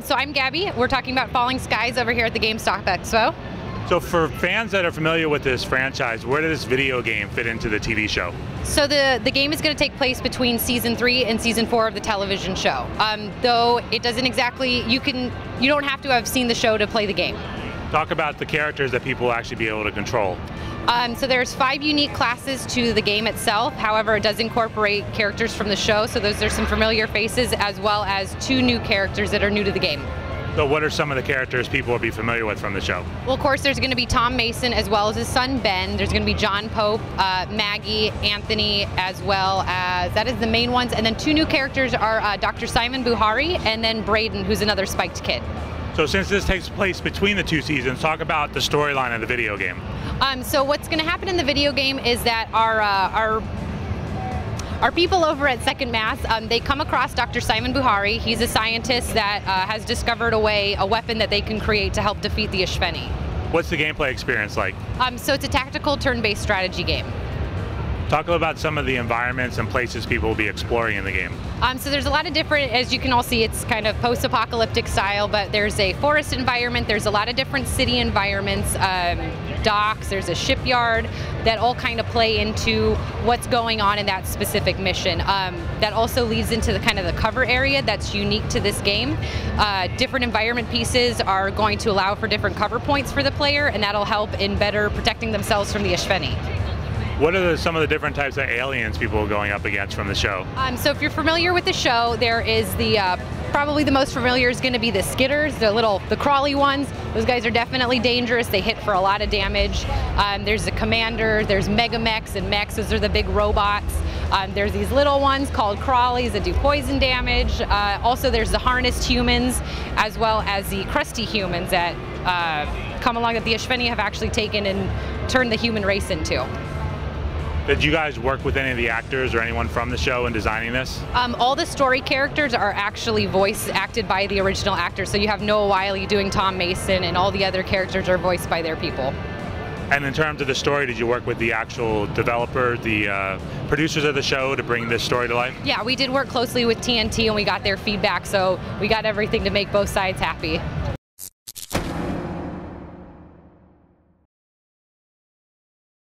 So I'm Gabby. We're talking about Falling Skies over here at the GameStop Expo. So for fans that are familiar with this franchise, where does this video game fit into the TV show? So the game is going to take place between season 3 and season 4 of the television show. Though it doesn't exactly, you don't have to have seen the show to play the game. Talk about the characters that people will actually be able to control. So there's 5 unique classes to the game itself. However, it does incorporate characters from the show. So those are some familiar faces as well as 2 new characters that are new to the game. So what are some of the characters people will be familiar with from the show? Well, of course, there's going to be Tom Mason as well as his son Ben. There's going to be John Pope, Maggie, Anthony, as well as, that is the main ones. And then 2 new characters are Dr. Simon Buhari and then Braden, who's another spiked kid. So since this takes place between the 2 seasons, talk about the storyline of the video game. So what's going to happen in the video game is that our people over at Second Mass, they come across Dr. Simon Buhari. He's a scientist that has discovered a weapon that they can create to help defeat the Ishveni. What's the gameplay experience like? So it's a tactical turn-based strategy game. Talk about some of the environments and places people will be exploring in the game. So there's a lot of different, as you can all see, it's kind of post-apocalyptic style, but there's a forest environment, there's a lot of different city environments, docks, there's a shipyard that all kind of play into what's going on in that specific mission. That also leads into the kind of the cover area that's unique to this game. Different environment pieces are going to allow for different cover points for the player, and that'll help in better protecting themselves from the Ishveni. What are some of the different types of aliens people are going up against from the show? So if you're familiar with the show, there is probably the most familiar is going to be the skitters, the crawly ones. Those guys are definitely dangerous. They hit for a lot of damage. There's the commander, there's megamechs and mechs, those are the big robots. There's these little ones called crawlies that do poison damage. Also there's the harnessed humans as well as the crusty humans that come along that the Ishveni have actually taken and turned the human race into. Did you guys work with any of the actors or anyone from the show in designing this? All the story characters are actually voice acted by the original actors. So you have Noah Wiley doing Tom Mason, and all the other characters are voiced by their people. And in terms of the story, did you work with the actual developer, the producers of the show to bring this story to life? Yeah, we did work closely with TNT and we got their feedback, so we got everything to make both sides happy.